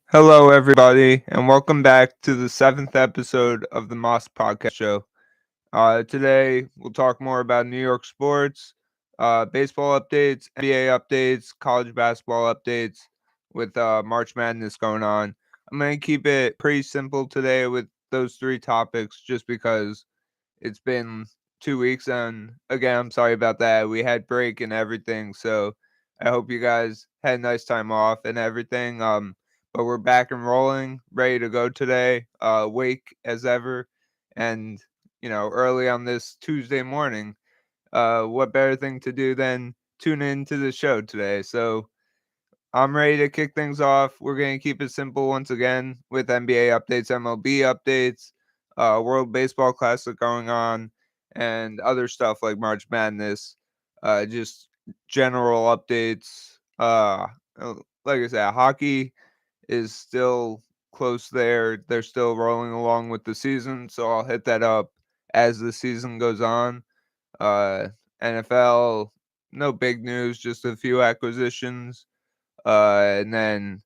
Hello, everybody, and welcome back to the seventh episode of the Mosk Podcast show. Today, we'll talk more about New York sports, baseball updates, NBA updates, college basketball updates with March Madness going on. I'm going to keep it pretty simple today with those three topics just because it's been 2 weeks. And again, I'm sorry about that. We had break and everything. So I hope you guys had a nice time off and everything. But we're back and rolling, ready to go today, awake as ever. And, early on this Tuesday morning, what better thing to do than tune into the show today? So I'm ready to kick things off. We're going to keep it simple once again with NBA updates, MLB updates, World Baseball Classic going on, and other stuff like March Madness. Just general updates. Like I said, hockey is still close there. They're still rolling along with the season, so I'll hit that up as the season goes on. Uh, NFL, no big news, just a few acquisitions. And then,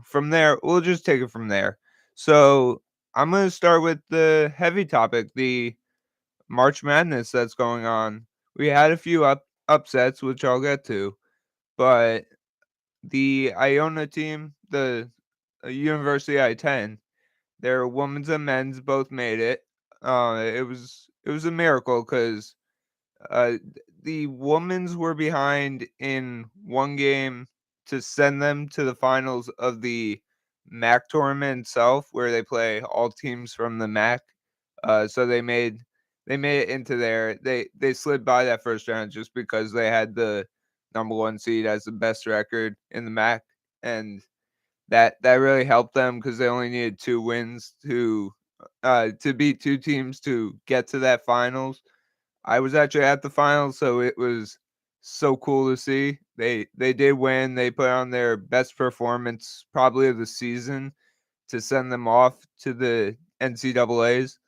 from there, we'll just take it from there. So I'm going to start with the heavy topic, the March Madness that's going on. We had a few upsets, which I'll get to, but the Iona team, the University I attend, their women's and men's both made it. It was a miracle because uh, the women's were behind in one game to send them to the finals of the MAC tournament itself, where they play all teams from the MAC. So they made it into there. They slid by that first round just because they had the number one seed as the best record in the MAC, and that really helped them because they only needed two wins to beat two teams to get to that finals. I was actually at the finals, so it was so cool to see. They did win. They put on their best performance probably of the season to send them off to the NCAA's,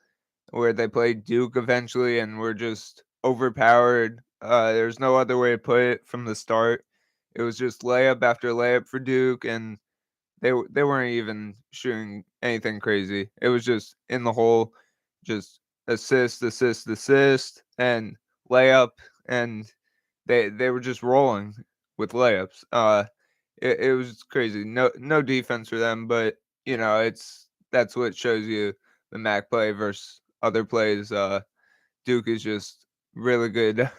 where they played Duke eventually and were just overpowered. There's no other way to put it from the start. It was just layup after layup for Duke, and they weren't even shooting anything crazy. It was just in the hole, just assist, assist, assist, and layup, and they were just rolling with layups. It was crazy. No defense for them, but that's what shows you the MAC play versus other plays. Duke is just really good,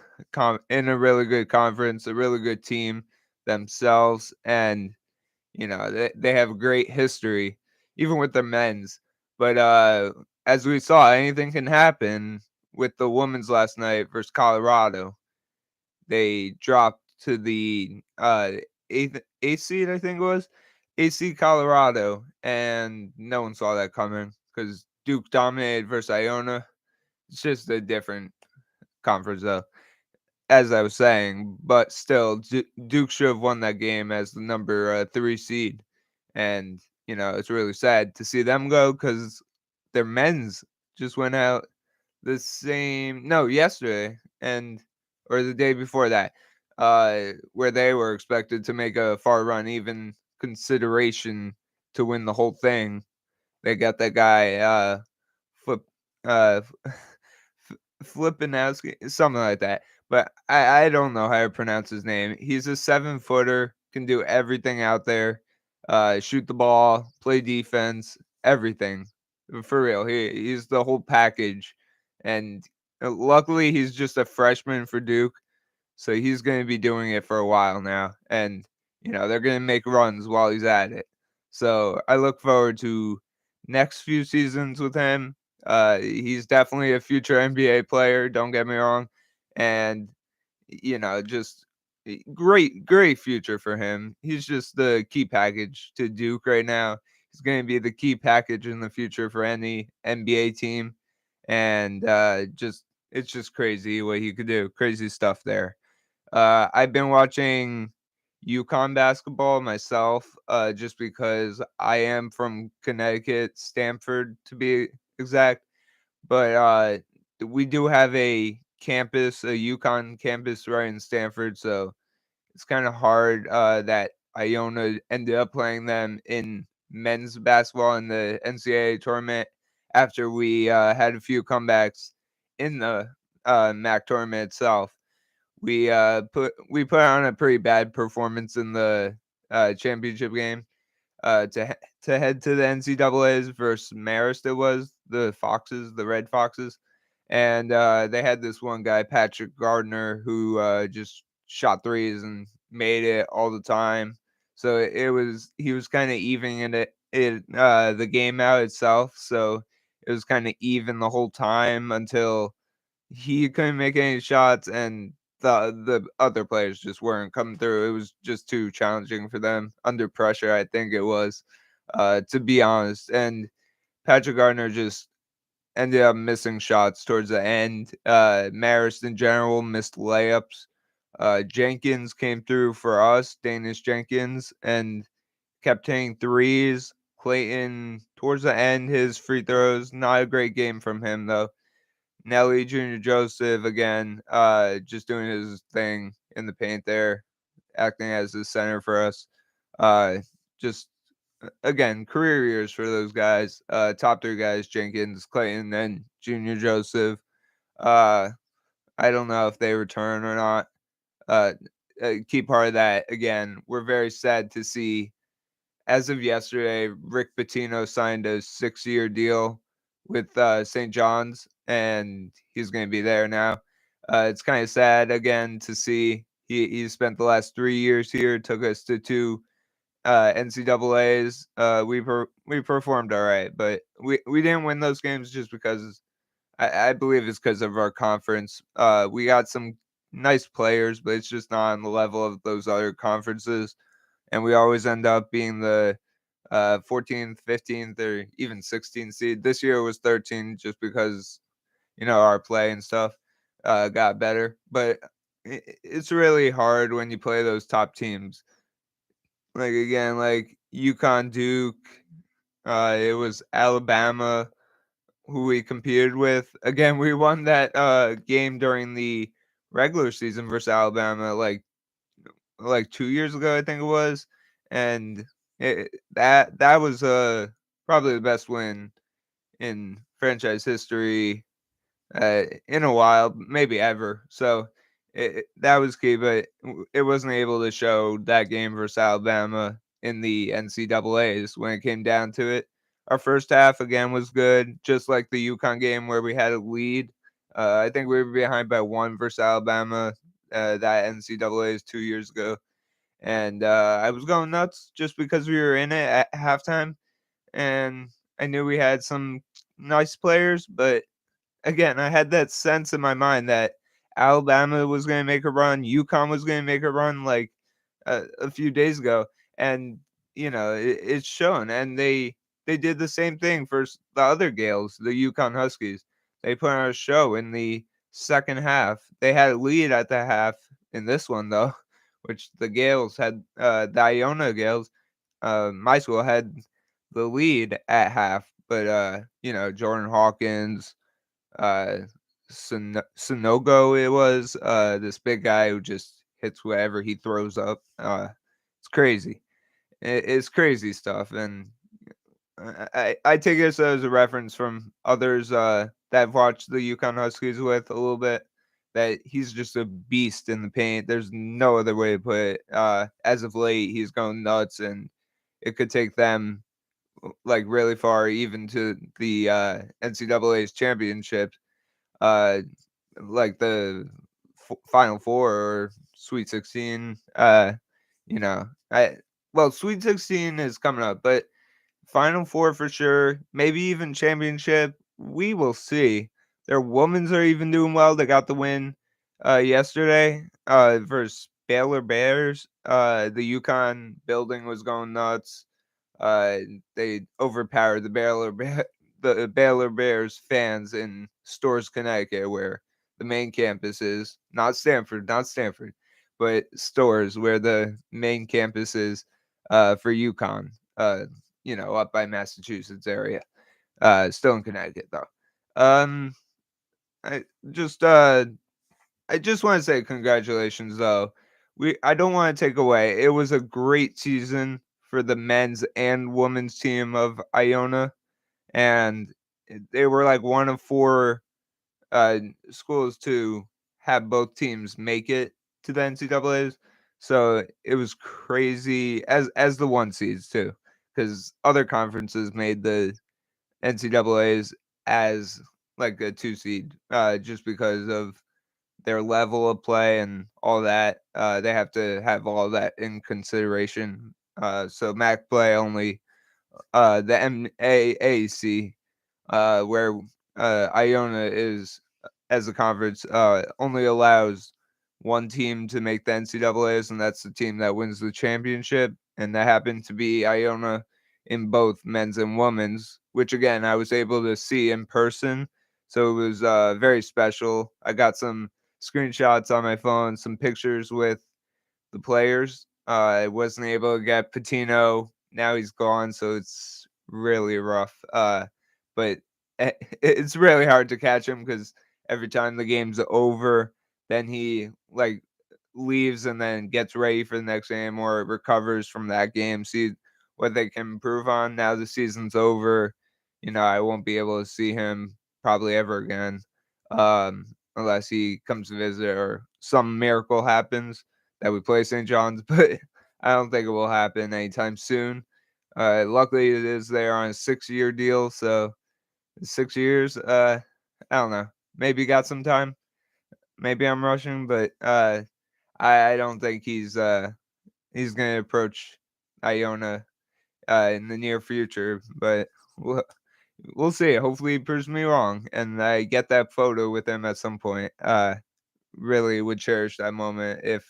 in a really good conference, a really good team themselves, and they have a great history, even with their men's. But as we saw, anything can happen with the women's last night versus Colorado. They dropped to the eighth seed, I think it was AC Colorado, and no one saw that coming because Duke dominated versus Iona. It's just a different conference, though, as I was saying. But still, Duke should have won that game as the number three seed. And, it's really sad to see them go because their men's just went out yesterday or the day before that, where they were expected to make a far run, even consideration to win the whole thing. They got that guy, Flip, uh, Flipinowski, something like that. But I don't know how to pronounce his name. He's a 7-footer, can do everything out there. Shoot the ball, play defense, everything. For real. He's the whole package. And luckily he's just a freshman for Duke. So he's going to be doing it for a while now. And, they're going to make runs while he's at it. So I look forward to next few seasons with him. He's definitely a future NBA player, don't get me wrong. And, just great future for him. He's just the key package to Duke right now. He's going to be the key package in the future for any NBA team. And it's just crazy what he could do. Crazy stuff there. I've been watching UConn basketball myself, just because I am from Connecticut, Stamford to be exact. But we do have a campus, a UConn campus right in Stanford, so it's kind of hard that Iona ended up playing them in men's basketball in the NCAA tournament after we had a few comebacks in the MAC tournament itself. We put on a pretty bad performance in the championship game to head to the NCAA's versus Marist. It was the Foxes, the Red Foxes, and they had this one guy, Patrick Gardner, who just shot threes and made it all the time. So he was kind of evening the game out itself. So it was kind of even the whole time until he couldn't make any shots and the other players just weren't coming through. It was just too challenging for them under pressure, I think it was, to be honest. And Patrick Gardner just ended up missing shots towards the end. Marist in general missed layups. Jenkins came through for us, Danish Jenkins, and kept hitting threes. Clayton, towards the end, his free throws, not a great game from him, though. Nelly Jr. Joseph again, just doing his thing in the paint there, acting as the center for us. Just again, career years for those guys. Top three guys: Jenkins, Clayton, and Junior Joseph. I don't know if they return or not. Key part of that again. We're very sad to see. As of yesterday, Rick Pitino signed a 6-year deal with St. John's, and he's going to be there now. It's kind of sad again to see he spent the last 3 years here, took us to 2 NCAAs. We performed all right, but we didn't win those games just because I believe it's because of our conference. We got some nice players, but it's just not on the level of those other conferences, and we always end up being the 14th, 15th, or even 16th seed. This year it was 13 just because, our play and stuff got better. But it's really hard when you play those top teams. Like, again, like UConn, Duke, it was Alabama who we competed with. Again, we won that game during the regular season versus Alabama, like 2 years ago, I think it was, and that was probably the best win in franchise history in a while, maybe ever. So that was key, but it wasn't able to show that game versus Alabama in the NCAA's when it came down to it. Our first half again was good, just like the UConn game where we had a lead. I think we were behind by 1 versus Alabama. That NCAA's 2 years ago. And I was going nuts just because we were in it at halftime, and I knew we had some nice players, but again, I had that sense in my mind that Alabama was going to make a run, UConn was going to make a run like a few days ago, and it's shown. And they did the same thing for the other Gales, the UConn Huskies. They put on a show in the second half. They had a lead at the half in this one though, which the Gales had. The Iona Gales, my school had the lead at half, but Jordan Hawkins, uh, Sonogo, it was this big guy who just hits whatever he throws up. It's crazy. It's crazy stuff, and I take this as a reference from others that I've watched the UConn Huskies with a little bit. That he's just a beast in the paint. There's no other way to put it. As of late, he's going nuts, and it could take them like really far, even to the NCAA's championships, like the Final Four or Sweet 16. Sweet 16 is coming up, but Final Four for sure. Maybe even championship. We will see. Their women's are even doing well. They got the win yesterday versus Baylor Bears. The UConn building was going nuts. Uh, they overpowered the Baylor Bears fans in Storrs, Connecticut, where the main campus is. Not Stanford, but Storrs, where the main campus is for UConn. Up by Massachusetts area. Still in Connecticut though. Um, I just uh, I just want to say congratulations though. I don't want to take away. It was a great season for the men's and women's team of Iona, and they were like one of four uh, schools to have both teams make it to the NCAA's. So it was crazy as the one seeds too, because other conferences made the NCAA's as like a two seed, just because of their level of play and all that. They have to have all that in consideration. So MAC play only the MAAC, where Iona is as a conference, only allows one team to make the NCAA's, and that's the team that wins the championship. And that happened to be Iona in both men's and women's, which again I was able to see in person. So it was very special. I got some screenshots on my phone, some pictures with the players. I wasn't able to get Patino. Now he's gone, so it's really rough. But it's really hard to catch him because every time the game's over, then he like leaves and then gets ready for the next game or recovers from that game, see what they can improve on. Now the season's over, I won't be able to see him probably ever again, unless he comes to visit or some miracle happens that we play St. John's, but I don't think it will happen anytime soon. Luckily, it is there on a 6-year deal, so 6 years. I don't know. Maybe got some time. Maybe I'm rushing, but I don't think he's gonna approach Iona in the near future. But we'll, we'll see. Hopefully, he proves me wrong, and I get that photo with him at some point. Really would cherish that moment if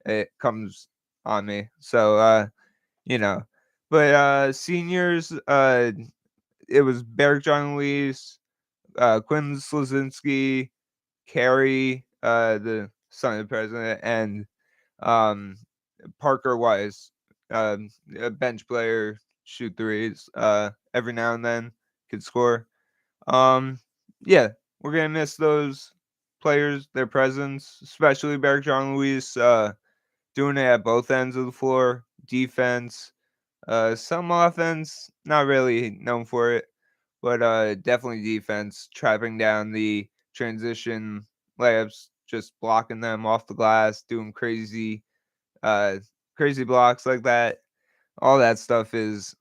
it comes on me. So you know. But seniors, it was Barrick John Lees, Quinn Slazinski, Carey, the son of the president, and um, Parker Wise, a bench player, shoot threes every now and then, could score. Um, yeah, we're gonna miss those players, their presence, especially Barrick John Luis, doing it at both ends of the floor, defense, some offense, not really known for it, but definitely defense, trapping down the transition layups, just blocking them off the glass, doing uh, crazy blocks like that. All that stuff is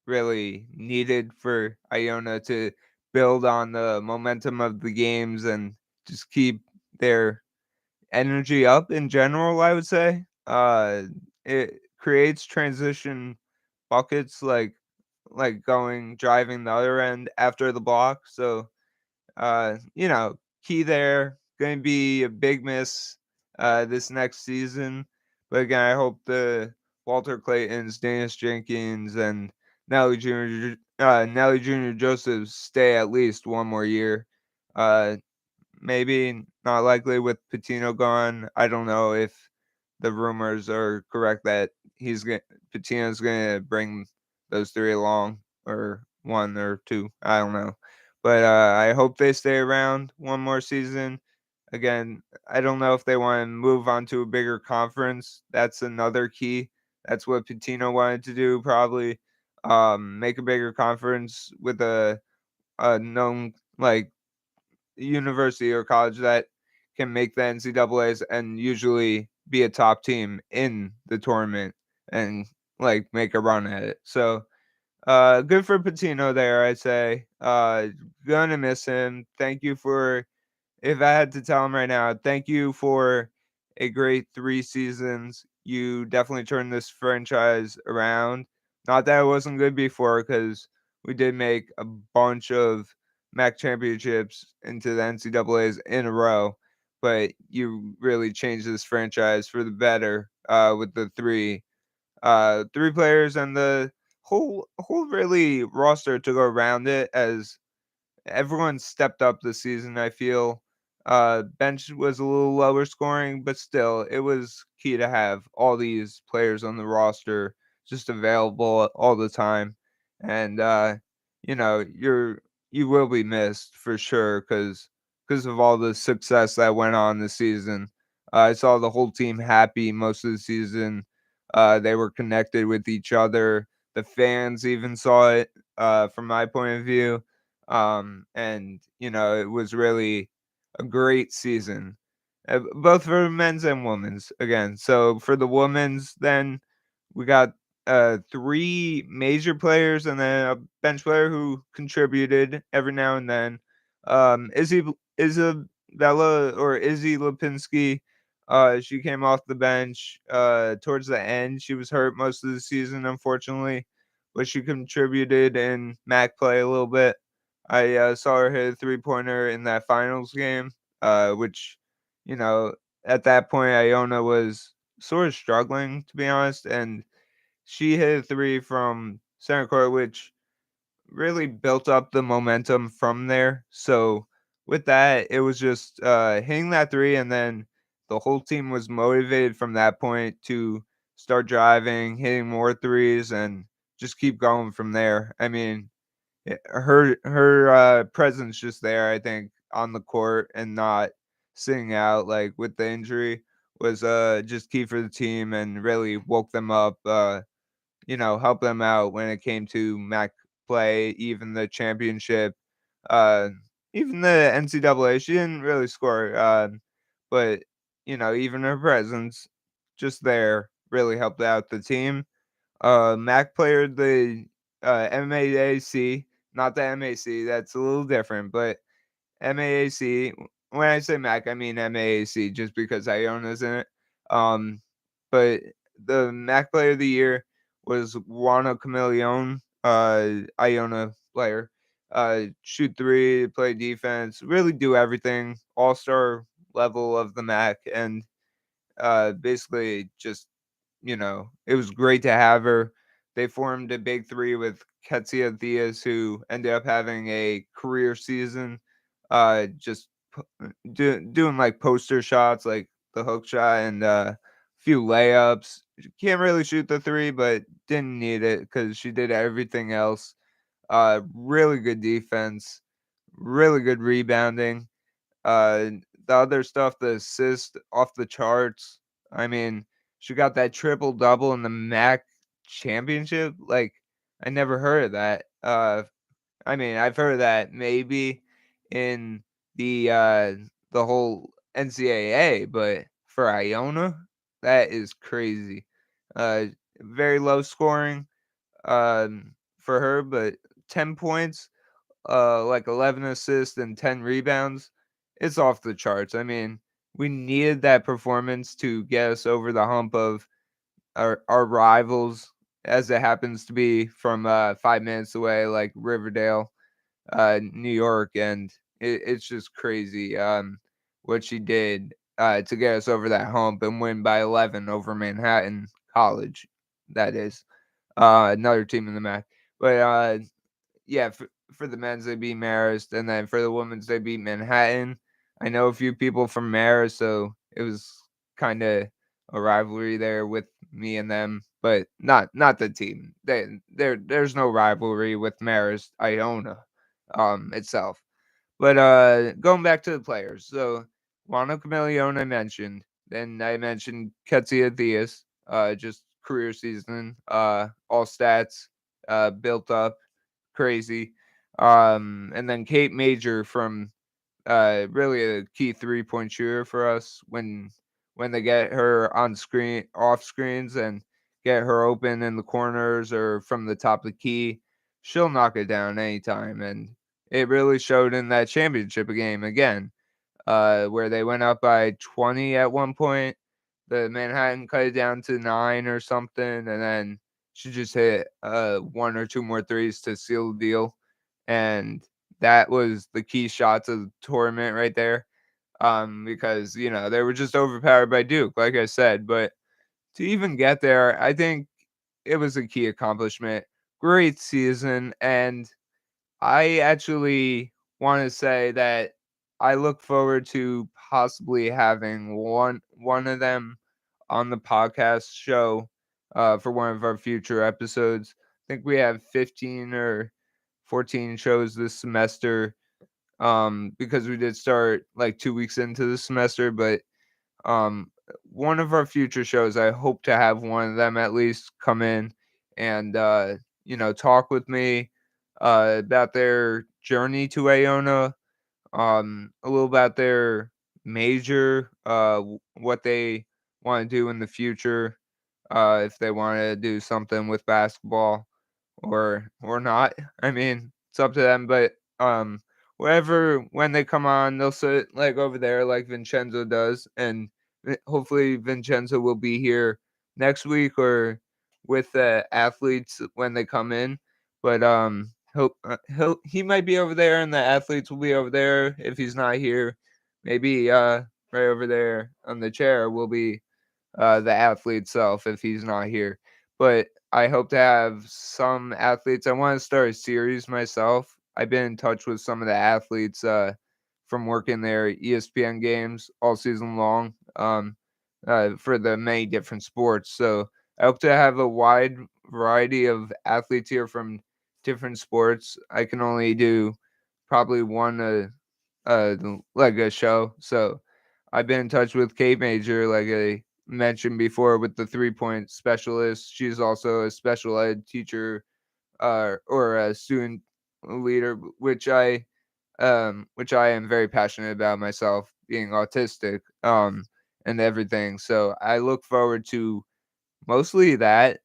really needed for Iona to build on the momentum of the games and just keep their energy up in general, I would say. It creates transition buckets like driving the other end after the block. So key there. Going to be a big miss this next season. But again, I hope the Walter Claytons, Dennis Jenkins, and Nelly Jr. Josephs stay at least one more year. Uh, Maybe not likely with Patino gone. I don't know if the rumors are correct that Patino's gonna bring those three along, or one or two. I don't know. But I hope they stay around one more season. Again, I don't know if they want to move on to a bigger conference. That's another key. That's what Patino wanted to do, probably. Make a bigger conference with a known like university or college that can make the NCAA's and usually be a top team in the tournament and like make a run at it. So good for Patino there, I'd say. Gonna miss him. Thank you for, if I had to tell him right now, thank you for a great 3 seasons. You definitely turned this franchise around. Not that it wasn't good before, because we did make a bunch of MAC championships into the NCAA's in a row, but you really changed this franchise for the better with the three players and the whole really roster to go around it, as everyone stepped up this season, I feel. Bench was a little lower scoring, but still, it was key to have all these players on the roster just available all the time. And you will be missed for sure, because of all the success that went on this season. I saw the whole team happy most of the season. They were connected with each other. The fans even saw it, from my point of view. And, it was really a great season, both for men's and women's again. So for the women's, then we got three major players and then a bench player who contributed every now and then. Isabella or Izzy Lipinski, she came off the bench towards the end. She was hurt most of the season, unfortunately, but she contributed in MAC play a little bit. I saw her hit a 3-pointer in that finals game, which, you know, at that point, Iona was sort of struggling, to be honest, and she hit a three from center court, which really built up the momentum from there. So with that, it was just hitting that three, and then the whole team was motivated from that point to start driving, hitting more threes, and just keep going from there. I mean, her presence just there, I think, on the court and not sitting out like with the injury was just key for the team and really woke them up. Help them out when it came to MAC play, even the championship, uh, even the NCAA. She didn't really score, but even her presence just there really helped out the team. MAC player of the MAAC, not the MAC. That's a little different, but MAAC. When I say MAC, I mean MAAC, just because Iona's in it. Um, but the MAC player of the year was Juana Camilleon, Iona player. Shoot three, play defense, really do everything. All-star level of the MAC, and basically just it was great to have her. They formed a big three with Ketsia Diaz, who ended up having a career season, just doing like poster shots, like the hook shot and a few layups. She can't really shoot the three, but didn't need it because she did everything else. Really good defense, really good rebounding. Uh, the other stuff, the assist off the charts. I mean, she got that triple double in the MAC championship. Like, I never heard of that. I mean, I've heard of that maybe in the whole NCAA, but for Iona, that is crazy. Very low scoring for her, but 10 points, like 11 assists and 10 rebounds. It's off the charts. I mean, we needed that performance to get us over the hump of our rivals, as it happens to be from 5 minutes away, like Riverdale, New York, and it's just crazy what she did to get us over that hump and win by 11 over Manhattan College. That is another team in the MAC, but yeah, for the men's they beat Marist, and then for the women's they beat Manhattan. I know a few people from Marist, so it was kind of a rivalry there with me and them, but not the team. There's no rivalry with Marist Iona itself. But going back to the players, so Juana Camilleon I mentioned, then I mentioned Ketsia Diaz, just career season, all stats, built up crazy. And then Kate Major from really a key 3-point shooter for us when they get her on screen, off screens, and get her open in the corners or from the top of the key. She'll knock it down anytime, and it really showed in that championship game again, where they went up by 20 at one point. The Manhattan cut it down to 9 or something, and then she just hit one or two more threes to seal the deal. And that was the key shots of the tournament right there. Because they were just overpowered by Duke, like I said. But to even get there, I think it was a key accomplishment. Great season, and I actually want to say that I look forward to possibly having one of them on the podcast show for one of our future episodes. I think we have 15 or 14 shows this semester because we did start like 2 weeks into the semester, but one of our future shows, I hope to have one of them at least come in and talk with me about their journey to Iona, a little about their major, what they want to do in the future, if they want to do something with basketball or not. I mean, it's up to them. But wherever when they come on, they'll sit like over there, like Vincenzo does, and hopefully Vincenzo will be here next week or with the athletes when they come in. But he might be over there, and the athletes will be over there if he's not here. Maybe right over there on the chair will be the athlete itself if he's not here. But I hope to have some athletes. I want to start a series myself. I've been in touch with some of the athletes from working their ESPN games all season long for the many different sports. So I hope to have a wide variety of athletes here from different sports. I can only do probably one like a show. So I've been in touch with Kate Major, like I mentioned before, with the 3-point specialist. She's also a special ed teacher or a student leader, which I am very passionate about myself, being autistic and everything. So I look forward to mostly that.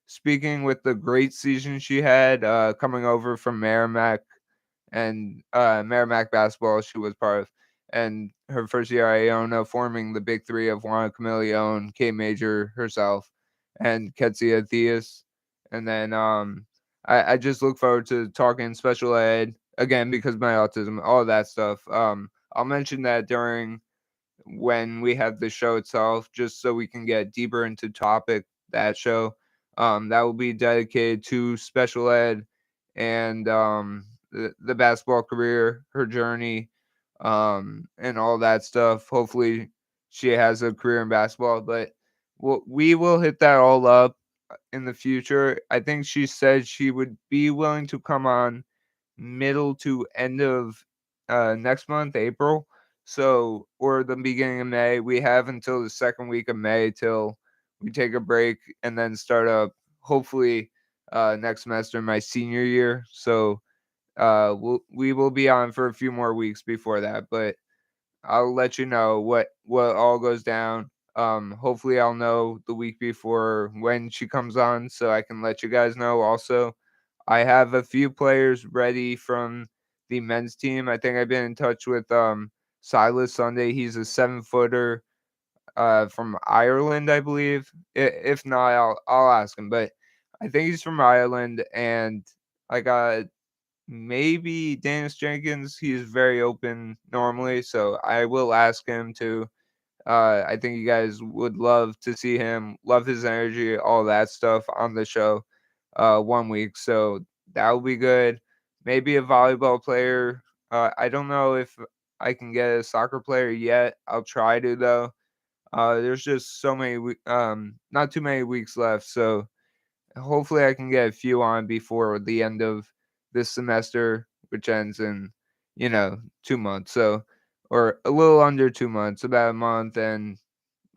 Speaking with the great season she had coming over from Merrimack basketball she was part of, and her first year at Iona, forming the big three of Juana Camilleon, K Major herself, and Ketsia Theus. And then I just look forward to talking special ed again because of my autism, all of that stuff. I'll mention that during when we have the show itself, just so we can get deeper into topic that show. That will be dedicated to special ed and the basketball career, her journey, and all that stuff. Hopefully, she has a career in basketball, but we will hit that all up in the future. I think she said she would be willing to come on middle to end of next month, April. So, or the beginning of May. We have until the second week of May till we take a break and then start up hopefully next semester, my senior year. So, we will be on for a few more weeks before that, but I'll let you know what all goes down. Hopefully I'll know the week before when she comes on so I can let you guys know also. I have a few players ready from the men's team. I think I've been in touch with Silas Sunday. He's a 7-footer from Ireland, I believe. If not, I'll ask him, but I think he's from Ireland. And I got maybe Dennis Jenkins. He's very open normally, so I will ask him to. I think you guys would love to see him, love his energy, all that stuff on the show one week. So that will be good. Maybe a volleyball player. I don't know if I can get a soccer player yet. I'll try to though. There's just so many, not too many weeks left. So hopefully I can get a few on before the end of this semester, which ends in, 2 months. So, or a little under 2 months, about a month and,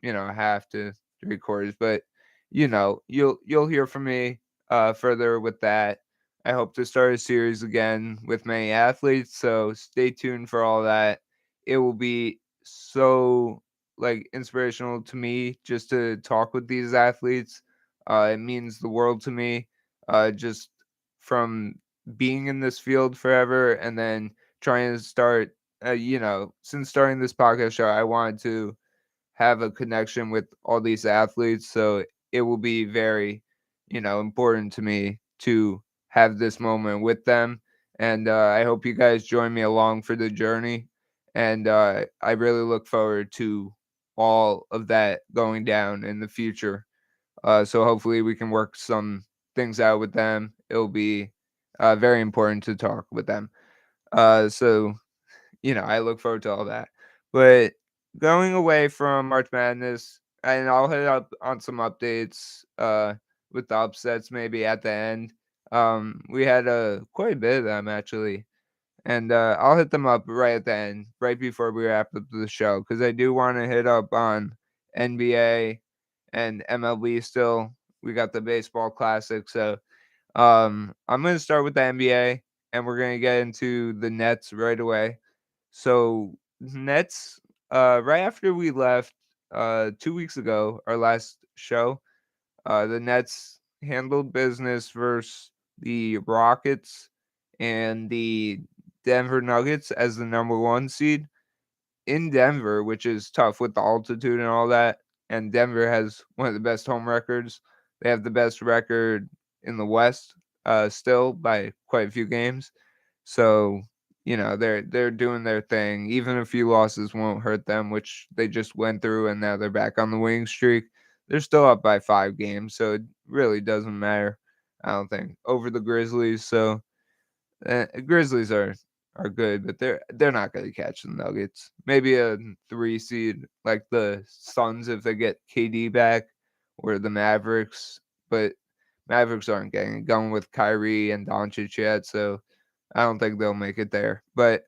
half to 3/4. But, you'll hear from me further with that. I hope to start a series again with many athletes. So stay tuned for all that. It will be so like inspirational to me just to talk with these athletes. It means the world to me. Just from being in this field forever and then trying to start, since starting this podcast show, I wanted to have a connection with all these athletes. So it will be very, important to me to have this moment with them. And I hope you guys join me along for the journey. And I really look forward to all of that going down in the future. So hopefully we can work some things out with them. It'll be very important to talk with them. So I look forward to all that. But going away from March Madness, and I'll hit up on some updates with the upsets maybe at the end. We had quite a bit of them actually, and I'll hit them up right at the end, right before we wrap up the show, because I do want to hit up on NBA and MLB still. We got the baseball classic. So I'm going to start with the NBA, and we're going to get into the Nets right away. So Nets, right after we left 2 weeks ago, our last show, the Nets handled business versus the Rockets and the Denver Nuggets as the number one seed in Denver, which is tough with the altitude and all that. And Denver has one of the best home records. They have the best record in the West, still by quite a few games. So they're doing their thing. Even a few losses won't hurt them, which they just went through, and now they're back on the winning streak. They're still up by 5 games, so it really doesn't matter. I don't think over the Grizzlies. So Grizzlies are good, but they're not going to catch the Nuggets. Maybe a 3 seed like the Suns if they get KD back, or the Mavericks. But Mavericks aren't getting it going with Kyrie and Doncic yet, so I don't think they'll make it there. But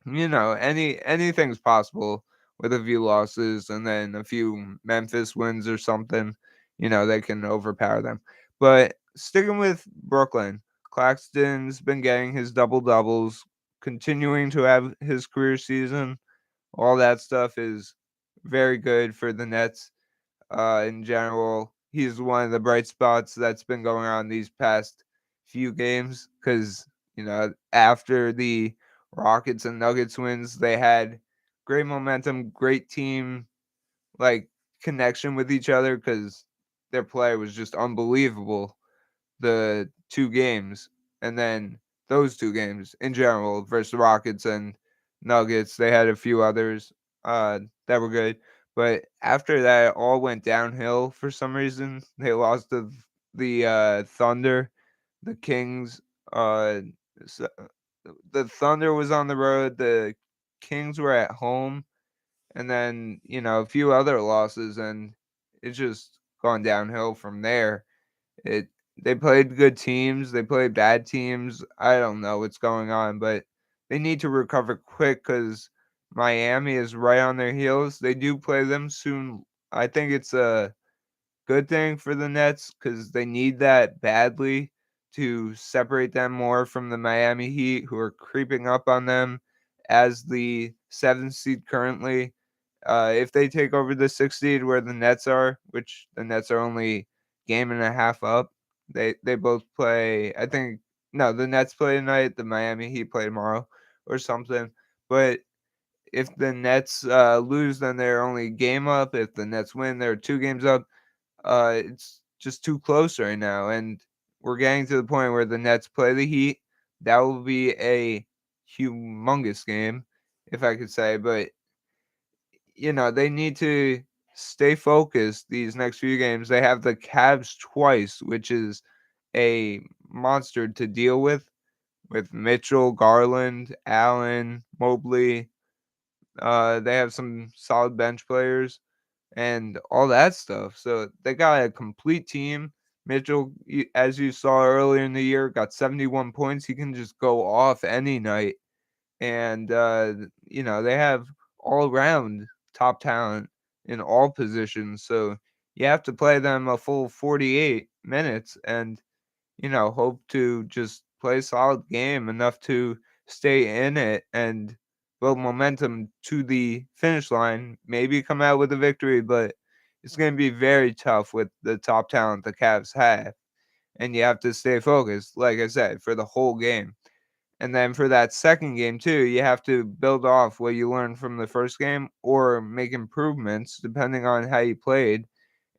anything's possible with a few losses and then a few Memphis wins or something. They can overpower them. But sticking with Brooklyn, Claxton's been getting his double doubles, continuing to have his career season. All that stuff is very good for the Nets in general. He's one of the bright spots that's been going on these past few games because, after the Rockets and Nuggets wins, they had great momentum, great team like connection with each other because their play was just unbelievable the 2 games. And then those 2 games in general versus the Rockets and Nuggets, they had a few others that were good. But after that, it all went downhill for some reason. They lost to the Thunder, the Kings. So the Thunder was on the road. The Kings were at home, and then a few other losses, and it's just gone downhill from there. It They played good teams, they played bad teams. I don't know what's going on, but they need to recover quick because Miami is right on their heels. They do play them soon. I think it's a good thing for the Nets because they need that badly to separate them more from the Miami Heat, who are creeping up on them as the 7th seed currently. If they take over the 6th seed where the Nets are, which the Nets are only game and a half up, they both play. I think no, the Nets play tonight. The Miami Heat play tomorrow or something. But if the Nets lose, then they're only game up. If the Nets win, they're 2 games up. It's just too close right now, and we're getting to the point where the Nets play the Heat. That will be a humongous game, if I could say. But they need to stay focused these next few games. They have the Cavs twice, which is a monster to deal with Mitchell, Garland, Allen, Mobley. They have some solid bench players and all that stuff. So they got a complete team. Mitchell, as you saw earlier in the year, got 71 points. He can just go off any night. And, they have all around top talent in all positions. So you have to play them a full 48 minutes and hope to just play a solid game enough to stay in it and build momentum to the finish line. Maybe come out with a victory, but it's going to be very tough with the top talent the Cavs have. And you have to stay focused, like I said, for the whole game. And then for that second game, too, you have to build off what you learned from the first game or make improvements depending on how you played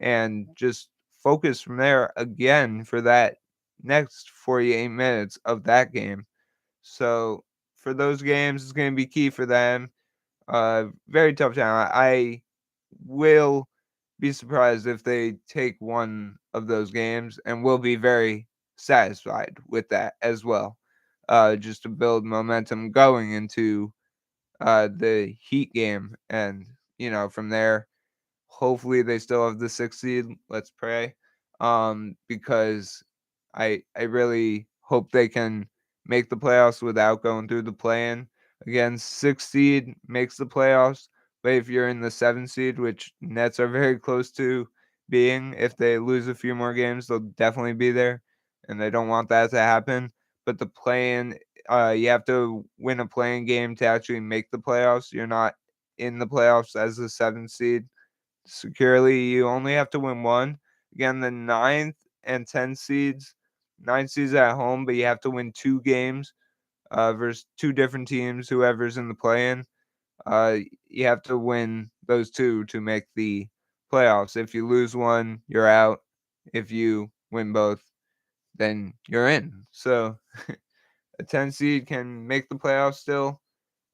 and just focus from there again for that next 48 minutes of that game. So for those games, it's going to be key for them. Very tough time. I will be surprised if they take one of those games and will be very satisfied with that as well. Just to build momentum going into the Heat game. And, from there, hopefully they still have the 6th seed. Let's pray. Because I really hope they can make the playoffs without going through the play-in. Again, 6th seed makes the playoffs, But if you're in the 7th seed, which Nets are very close to being, if they lose a few more games, they'll definitely be there, and they don't want that to happen. But the play-in, you have to win a play-in game to actually make the playoffs. You're not in the playoffs as the 7th seed securely. You only have to win one. Again, the 9th and 10th seeds, 9 seeds at home, but you have to win 2 games versus 2 different teams, whoever's in the play-in. Uh, you have to win those 2 to make the playoffs. If you lose one, you're out. If you win both, then you're in. So a 10 seed can make the playoffs still.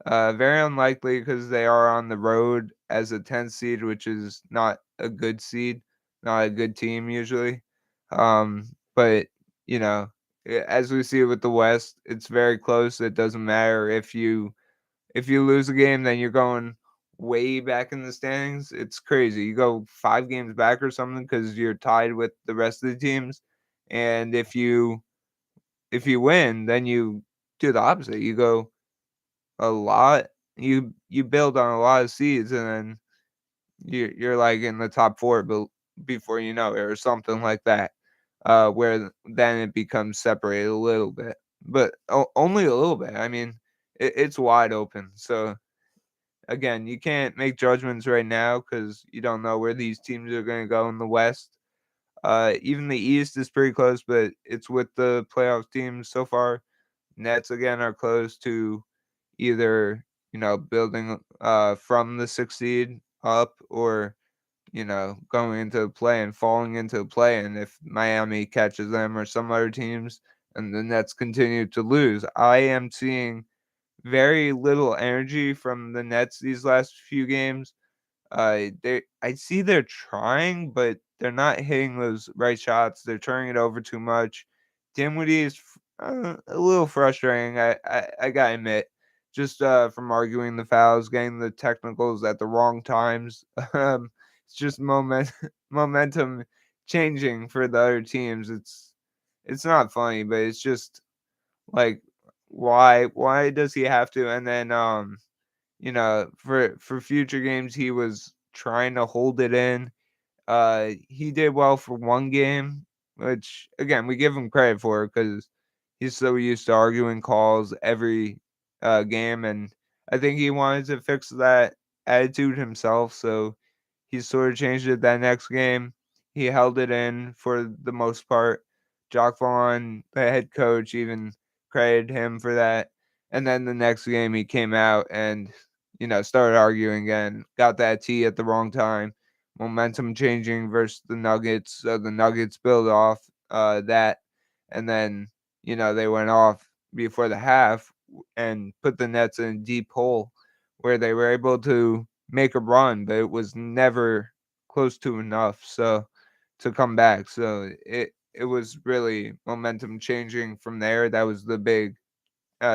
Very unlikely because they are on the road as a 10th seed, which is not a good seed, not a good team usually. But you know, as we see with the West, it's very close. It doesn't matter if you lose a game, then you're going way back in the standings. It's crazy. You go 5 games back or something because you're tied with the rest of the teams. And if you win, then you do the opposite. You go a lot. You build on a lot of seeds, and then you're like in the top 4, but before you know it, or something like that. Where then it becomes separated a little bit, but only a little bit. I mean, it's wide open. So again, you can't make judgments right now because you don't know where these teams are going to go in the West. Even the East is pretty close, but it's with the playoff teams so far. Nets again are close to either building from the 6th seed up, or going into the play and falling into the play, and if Miami catches them or some other teams and the Nets continue to lose. I am seeing very little energy from the Nets these last few games. I see they're trying, but they're not hitting those right shots. They're turning it over too much. Dinwiddie is a little frustrating. I gotta admit, just from arguing the fouls, getting the technicals at the wrong times. It's just momentum changing for the other teams. It's not funny, but it's just like why does he have to? And then for future games, he was trying to hold it in. He did well for 1 game, which again we give him credit for because he's so used to arguing calls every game, and I think he wanted to fix that attitude himself. So he sort of changed it that next game. He held it in for the most part. Jock Vaughn, the head coach, even credited him for that. And then the next game, he came out and started arguing again. Got that tee at the wrong time. Momentum changing versus the Nuggets. So the Nuggets build off that, and then they went off before the half and put the Nets in a deep hole where they were able to make a run, but it was never close to enough. So to come back, so it was really momentum changing from there. That was the big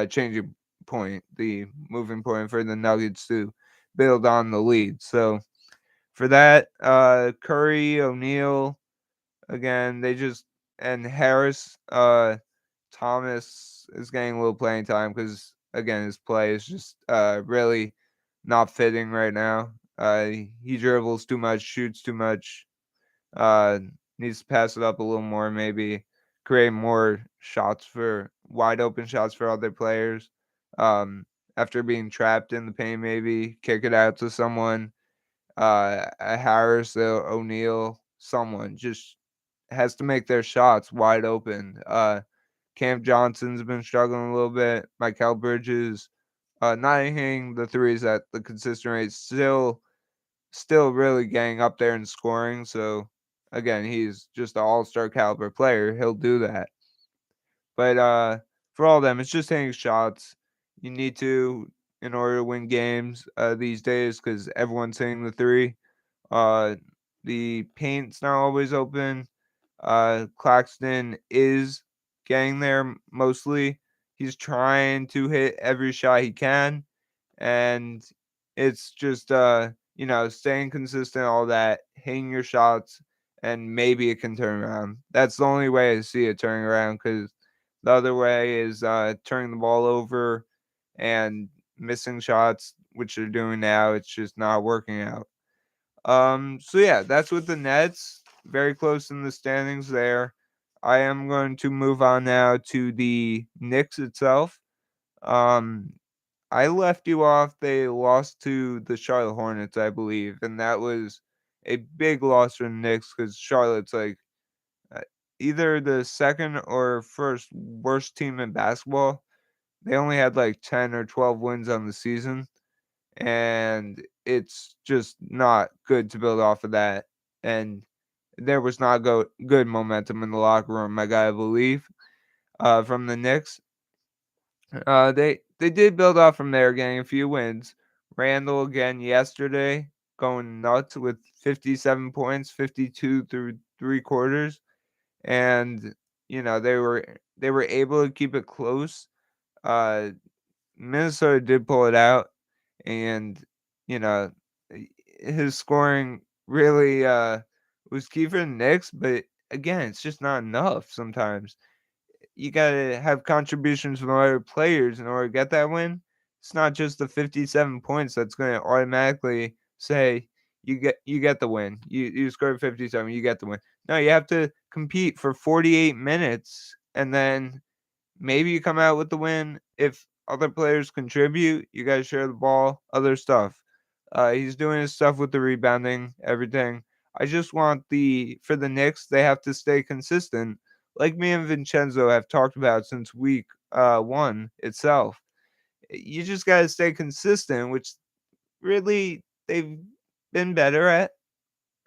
changing point, the moving point for the Nuggets to build on the lead. So for that, Curry, O'Neal, again, they just and Harris, Thomas is getting a little playing time because again his play is just really not fitting right now. He dribbles too much, shoots too much. Uh, Needs to pass it up a little more, maybe create more shots for wide open shots for other players. After being trapped in the paint, maybe kick it out to someone. A Harris, O'Neal, someone just has to make their shots wide open. Cam Johnson's been struggling a little bit. Mikal Bridges, not hitting the threes at the consistent rate. Still really getting up there and scoring. So again, he's just an all-star caliber player. He'll do that. But for all of them, it's just hitting shots. You need to in order to win games these days because everyone's hitting the three. Uh, the paint's not always open. Claxton is getting there mostly. He's trying to hit every shot he can, and it's just staying consistent, all that, hitting your shots, and maybe it can turn around. That's the only way I see it turning around because the other way is turning the ball over and missing shots which they're doing now. It's just not working out. So yeah, that's with the Nets. Very close in the standings there. I am going to move on now to the Knicks itself. Um, I left you off. They lost to the Charlotte Hornets, I believe, and that was a big loss for the Knicks because Charlotte's like uh, either the second or first worst team in basketball. They only had like 10 or 12 wins on the season, and it's just not good to build off of that. And there was not good momentum in the locker room, I gotta believe, from the Knicks. They did build off from there, getting a few wins. Randall again yesterday, going nuts with 57 points, 52 through three quarters, and they were able to keep it close. Uh, Minnesota did pull it out, and you know his scoring really was key for the Knicks, but again, it's just not enough sometimes. You gotta have contributions from other players in order to get that win. It's not just the 57 points that's gonna automatically say you get the win. You scored 57, you get the win. No, you have to compete for 48 minutes and then maybe you come out with the win if other players contribute. You guys share the ball, other stuff. He's doing his stuff with the rebounding, everything. I just want for the Knicks, they have to stay consistent, like me and Vincenzo have talked about since week one itself. You just gotta stay consistent, which really they've been better at,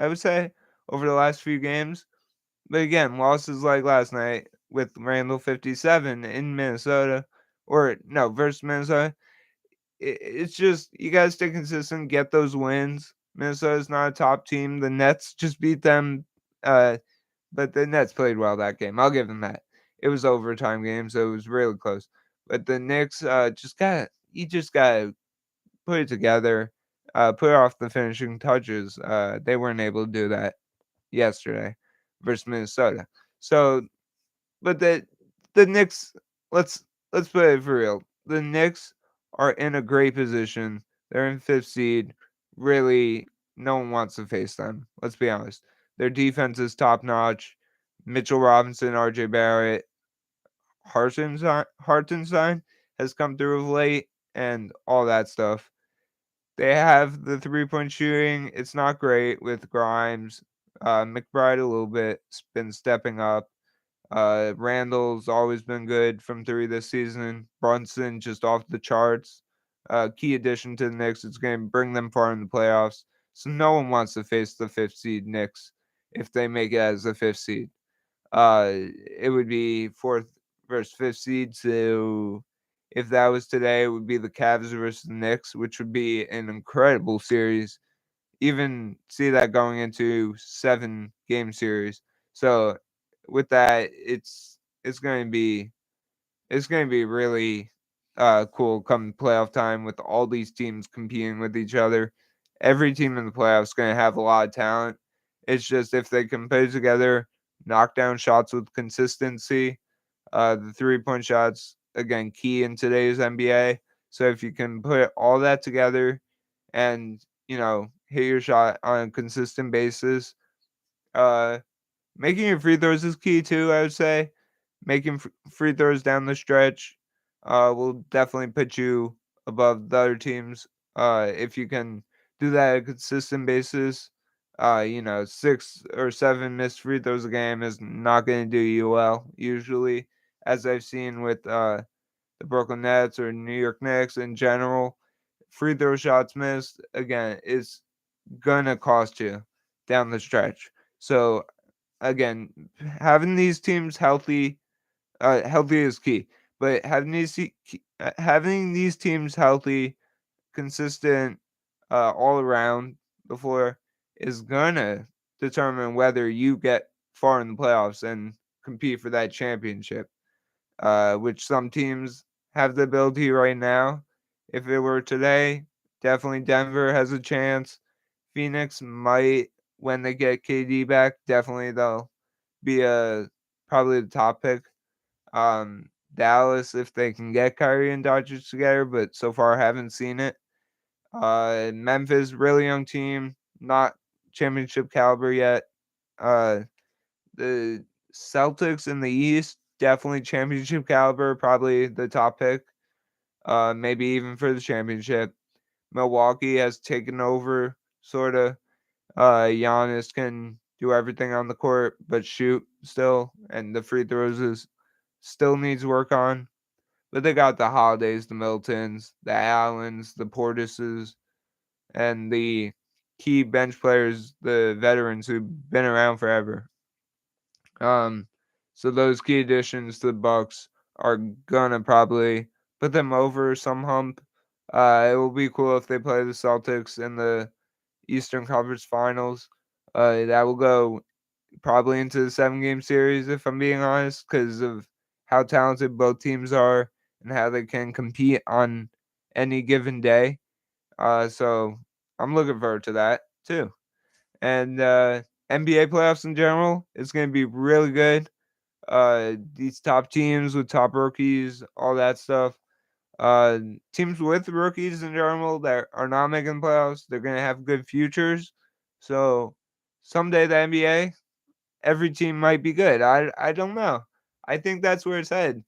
I would say, over the last few games. But again, losses like last night with Randall 57 in Minnesota, or no, versus Minnesota, it's just you guys stay consistent, get those wins. Minnesota's not a top team. The Nets just beat them, uh, but the Nets played well that game. I'll give them that. It was overtime game, so it was really close. But the Knicks just gotta put it together, put off the finishing touches. They weren't able to do that yesterday versus Minnesota. So, but the Knicks, let's let's put it for real. The Knicks are in a great position. They're in fifth seed. Really, no one wants to face them. Let's be honest. Their defense is top notch. Mitchell Robinson, R.J. Barrett, Hartenstein has come through of late, and all that stuff. They have the 3-point shooting. It's not great with Grimes. McBride a little bit been stepping up. Randall's always been good from three this season. Brunson just off the charts. Key addition to the Knicks. It's going to bring them far in the playoffs. So no one wants to face the fifth seed Knicks if they make it as the fifth seed. It would be fourth versus fifth seed. So if that was today, it would be the Cavs versus the Knicks, which would be an incredible series. Even see that going into 7-game series. So with that, it's going to be really cool come playoff time with all these teams competing with each other. Every team in the playoffs is going to have a lot of talent. It's just if they can put it together, knock down shots with consistency. The 3-point shots again key in today's NBA. So if you can put all that together and hit your shot on a consistent basis, uh, making your free throws is key too, I would say. Making free throws down the stretch will definitely put you above the other teams. If you can do that on a consistent basis, 6 or 7 missed free throws a game is not going to do you well, usually, as I've seen with the Brooklyn Nets or New York Knicks in general. Free throw shots missed, again, is going to cost you down the stretch. So again, having these teams healthy is key. But having these teams healthy, consistent, all around before is gonna determine whether you get far in the playoffs and compete for that championship. Which some teams have the ability right now. If it were today, definitely Denver has a chance. Phoenix might when they get KD back. Definitely they'll be probably the top pick. Dallas if they can get Kyrie and Dodgers together, but so far I haven't seen it. Memphis, really young team, not championship caliber yet. Uh, the Celtics in the East, definitely championship caliber, probably the top pick. Maybe even for the championship. Milwaukee has taken over, sort of. Giannis can do everything on the court, but shoot still, and the free throws is still needs work on. But they got the Holidays, the Miltons, the Allens, the Portises, and the key bench players, the veterans who've been around forever. Um, so those key additions to the Bucks are gonna probably put them over some hump. It will be cool if they play the Celtics in the Eastern Conference Finals. That will go probably into the 7-game series, if I'm being honest, because of how talented both teams are and how they can compete on any given day. So I'm looking forward to that too. And NBA playoffs in general, it's going to be really good. These top teams with top rookies, all that stuff. Uh, Teams with rookies in general that are not making the playoffs, they're going to have good futures. So someday the NBA, every team might be good. I don't know. I think that's where it's headed.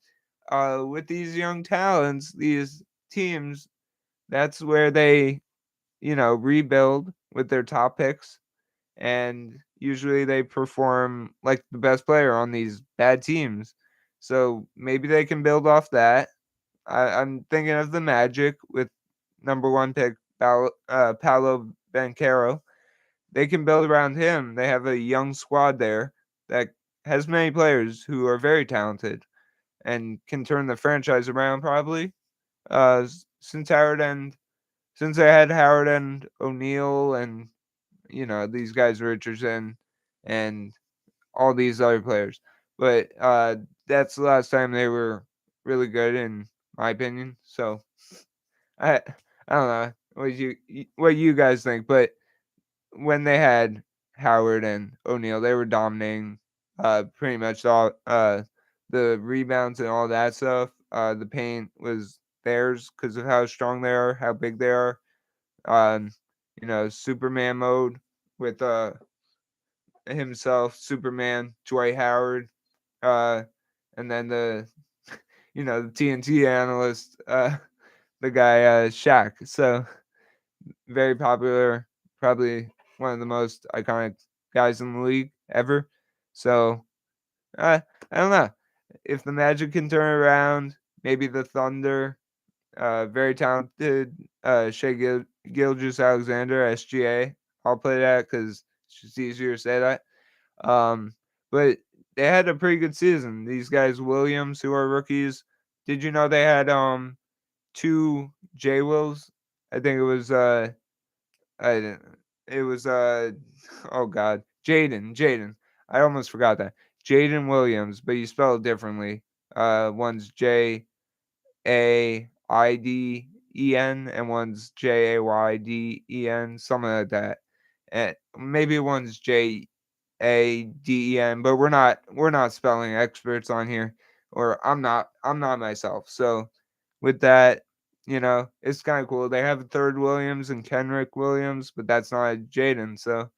With these young talents, these teams, that's where they, rebuild with their top picks, and usually they perform like the best player on these bad teams. So maybe they can build off that. I'm thinking of the Magic with number one pick Paolo Banchero. They can build around him. They have a young squad there that has many players who are very talented and can turn the franchise around probably. Since since they had Howard and O'Neal and these guys Richardson and all these other players. But that's the last time they were really good in my opinion. So I don't know what you guys think, but when they had Howard and O'Neal, they were dominating pretty much all the rebounds and all that stuff. The paint was theirs because of how strong they are, how big they are. Um, Superman mode with himself, Superman, Dwight Howard, uh, and then the TNT analyst, the guy Shaq. So very popular, probably one of the most iconic guys in the league ever. So I don't know if the Magic can turn around. Maybe the Thunder, very talented, Gilgeous Alexander, SGA. I'll play that because it's just easier to say that. Um, but they had a pretty good season. These guys, Williams, who are rookies. Did you know they had two J Wills? I think it was I didn't. It was oh god, Jaden. I almost forgot that. Jaden Williams, but you spell it differently. One's Jaiden and one's Jayden, something like that. And maybe one's Jaden, but we're not spelling experts on here, or I'm not myself. So with that, it's kind of cool. They have a third Williams and Kenrick Williams, but that's not Jaden. So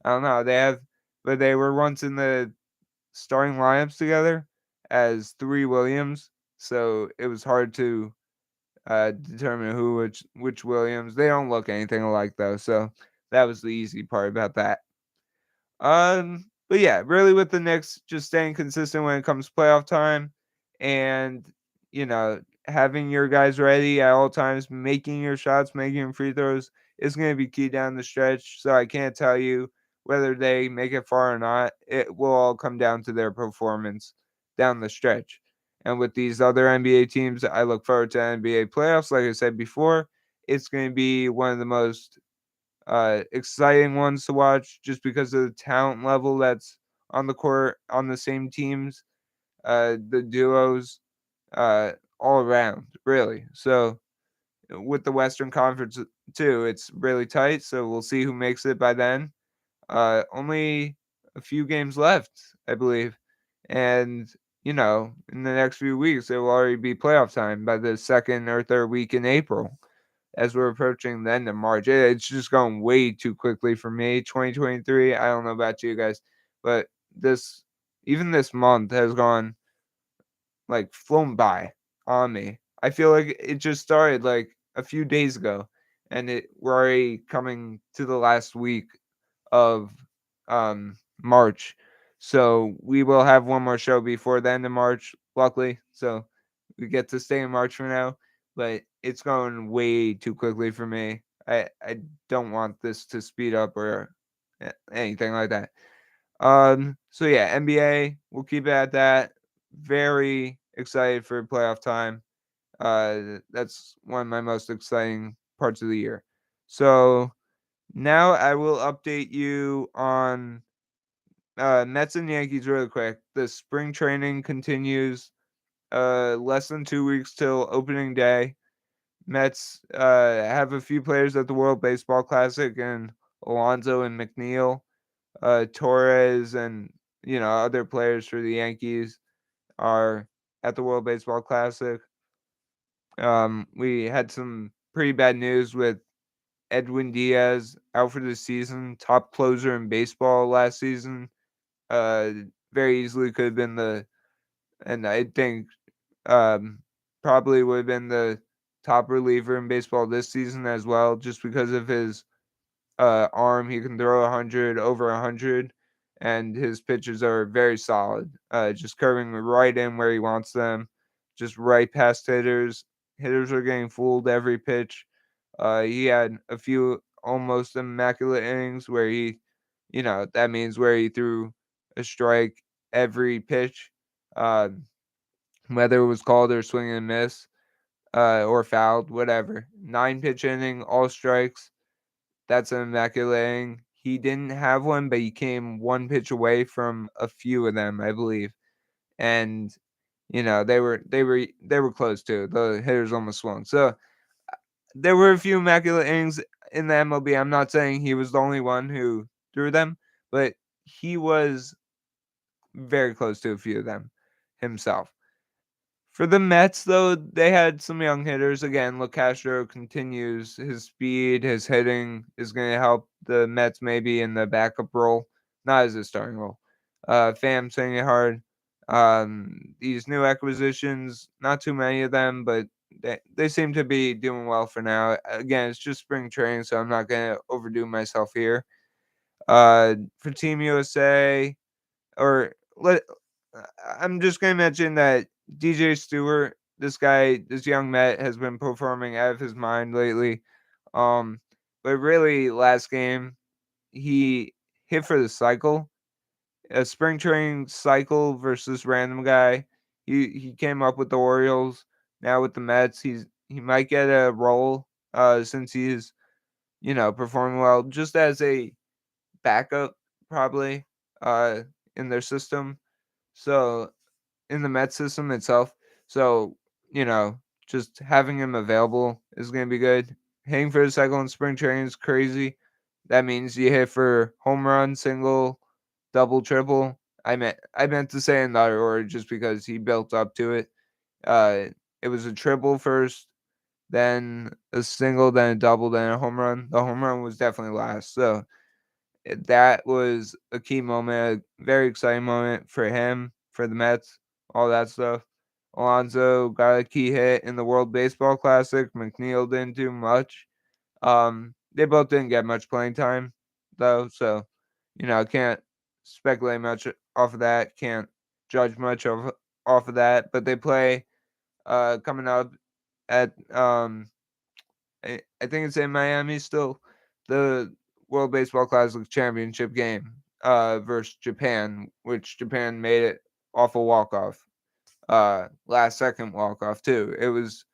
I don't know. But they were once in the starting lineups together as three Williams. So it was hard to determine which Williams. They don't look anything alike though. So that was the easy part about that. But yeah, really with the Knicks just staying consistent when it comes to playoff time, and having your guys ready at all times, making your shots, making your free throws is going to be key down the stretch. So I can't tell you whether they make it far or not. It will all come down to their performance down the stretch. And with these other NBA teams, I look forward to NBA playoffs. Like I said before, it's going to be one of the most exciting ones to watch just because of the talent level that's on the court on the same teams, the duos, uh, all around, really. So with the Western Conference too, it's really tight. So we'll see who makes it by then. Only a few games left, I believe, and in the next few weeks it will already be playoff time by the second or third week in April. as we're approaching the end of March. It's just going way too quickly for me. 2023. I don't know about you guys, but this even this month has gone like flown by on me. I feel like it just started like a few days ago, and we're already coming to the last week of March. So we will have one more show before the end of March, luckily. So we get to stay in March for now, but it's going way too quickly for me. I don't want this to speed up or anything like that. So yeah, NBA, we'll keep it at that. Very excited for playoff time. That's one of my most exciting parts of the year. So now I will update you on Mets and Yankees really quick. The spring training continues. Less than 2 weeks till opening day. Mets have a few players at the World Baseball Classic, and Alonso and McNeil, Torres, and other players for the Yankees are at the World Baseball Classic. We had some pretty bad news with Edwin Diaz out for the season, top closer in baseball last season. Uh, Very easily could have been and I think um, probably would have been the top reliever in baseball this season as well, just because of his arm. He can throw 100 over 100, and his pitches are very solid. Just curving right in where he wants them, just right past hitters. Hitters are getting fooled every pitch. He had a few almost immaculate innings where that means where he threw a strike every pitch, uh, whether it was called or swing and miss, or fouled, whatever. 9 pitch inning, all strikes. That's an immaculate inning. He didn't have one, but he came one pitch away from a few of them, I believe. And they were close too. The hitters almost swung. So there were a few immaculate innings in the MLB. I'm not saying he was the only one who threw them, but he was very close to a few of them himself. For the Mets, though, they had some young hitters. Again, Castro continues his speed, his hitting is going to help the Mets maybe in the backup role, not as a starting role. Pham hard. These new acquisitions, not too many of them, but they seem to be doing well for now. Again, it's just spring training, so I'm not going to overdo myself here. For Team USA, or I'm just going to mention that DJ Stewart, this young Met, has been performing out of his mind lately. But really, last game, he hit for the cycle, a spring training cycle versus random guy. He came up with the Orioles. Now with the Mets, he might get a role since he's performing well, just as a backup probably uh in their system. So in the Met system itself. So, you know, just having him available is going to be good. Hitting for the cycle in spring training is crazy. That means you hit for home run, single, double, triple. I meant to say in the other order just because he built up to it. Uh, it was a triple first, then a single, then a double, then a home run. The home run was definitely last. So that was a key moment, a very exciting moment for him, for the Mets, all that stuff. Alonso got a key hit in the World Baseball Classic. McNeil didn't do much. They both didn't get much playing time, though, so I can't speculate much off of that. Can't judge much off of that. But they play coming up at I think it's in Miami still. The World Baseball Classic championship game versus Japan, which Japan made it off a walk-off. Last second walk-off too. It was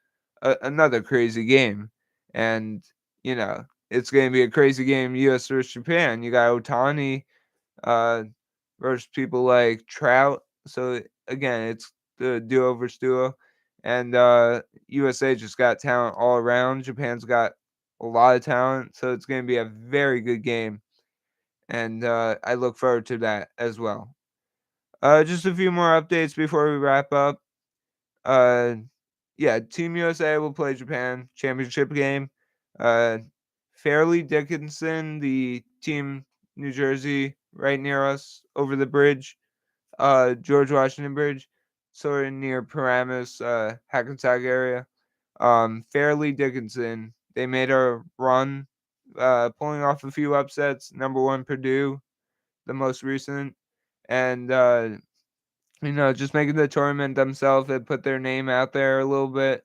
another crazy game. And, it's going to be a crazy game US versus Japan. You got Otani uh, versus people like Trout. So again, it's the duo versus duo. And USA just got talent all around. Japan's got a lot of talent, so it's going to be a very good game. And I look forward to that as well. Just a few more updates before we wrap up. Uh, yeah, Team USA will play Japan championship game. Uh, Fairleigh Dickinson, the team New Jersey, right near us, over the bridge, George Washington Bridge, sort of near Paramus, Hackensack area. Fairleigh Dickinson, they made a run, pulling off a few upsets. Number one, Purdue, the most recent, and just making the tournament themselves. They put their name out there a little bit.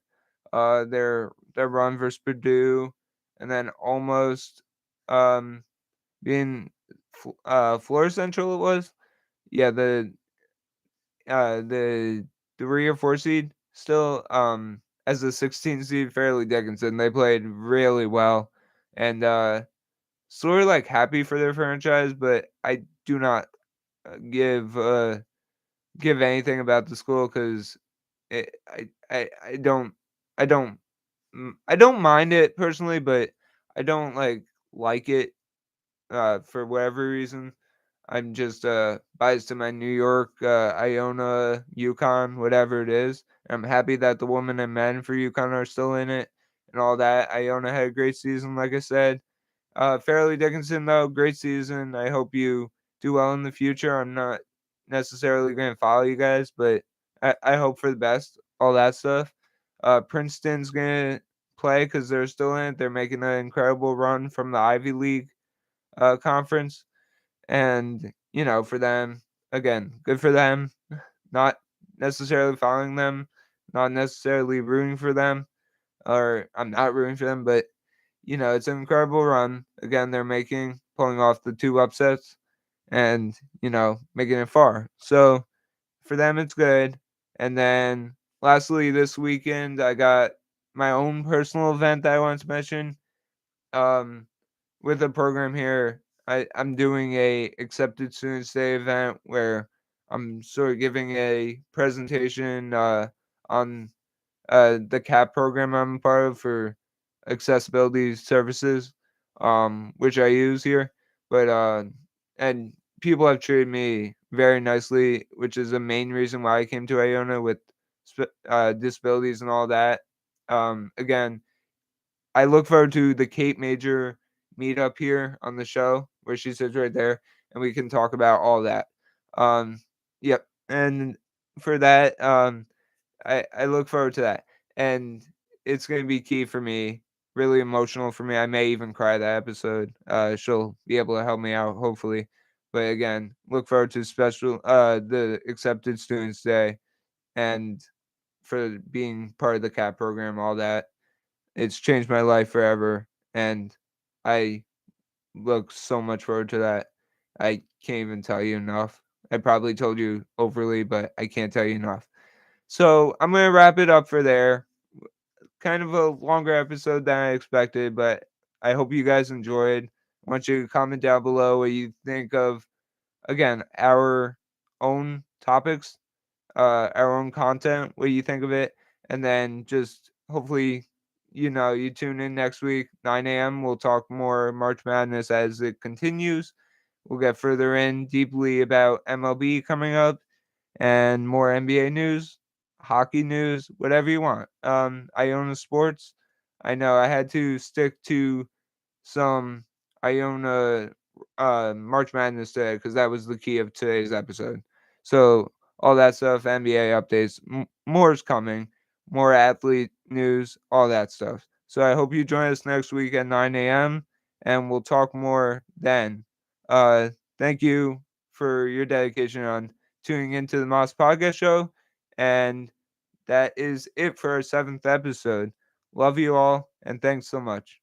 Their run versus Purdue, and then almost um being Florida Central. It was, yeah, the 3 or 4 seed still, as a 16 seed, Fairleigh Dickinson. They played really well, and sort of like happy for their franchise, but I do not give anything about the school because I don't I don't mind it personally, but I don't like it for whatever reason. I'm just biased to my New York, Iona, Yukon, whatever it is. I'm happy that the women and men for Yukon are still in it and all that. Iona had a great season, like I said. Fairleigh Dickinson, though, great season. I hope you do well in the future. I'm not necessarily going to follow you guys, but I hope for the best, all that stuff. Princeton's going to play because they're still in it. They're making an incredible run from the Ivy League conference. And, for them, again, good for them. Not necessarily following them, not necessarily rooting for them, or I'm not rooting for them, but it's an incredible run. Again, they're pulling off the 2 upsets and, making it far. So for them, it's good. And then lastly, this weekend, I got my own personal event that I want to mention. Um, with the program here, I'm doing a accepted students day event where I'm sort of giving a presentation on the CAP program I'm a part of for accessibility services, which I use here. But and people have treated me very nicely, which is the main reason why I came to Iona with disabilities and all that. Again, I look forward to the Kate Major meetup here on the show where she sits right there, and we can talk about all that. Um, yep, and for that, I look forward to that, and it's gonna be key for me, really emotional for me. I may even cry that episode. She'll be able to help me out, hopefully. But again, look forward to the Accepted Students Day, and for being part of the CAP program, all that. It's changed my life forever, and I look so much forward to that. I can't even tell you enough. I probably told you overly, but I can't tell you enough. So I'm gonna wrap it up for there. Kind of a longer episode than I expected, but I hope you guys enjoyed. I want you to comment down below what you think of, again, our own topics, our own content, what you think of it, and then just hopefully, you tune in next week, 9 a.m. We'll talk more March Madness as it continues. We'll get further in deeply about MLB coming up and more NBA news, hockey news, whatever you want. Iona sports. I know I had to stick to some Iona March Madness today because that was the key of today's episode. So all that stuff, NBA updates, more is coming, more athlete news, all that stuff. So I hope you join us next week at 9 a.m. and we'll talk more then. Uh, Thank you for your dedication on tuning into the Mosk Podcast Show, and that is it for our 7th episode. Love you all, and thanks so much.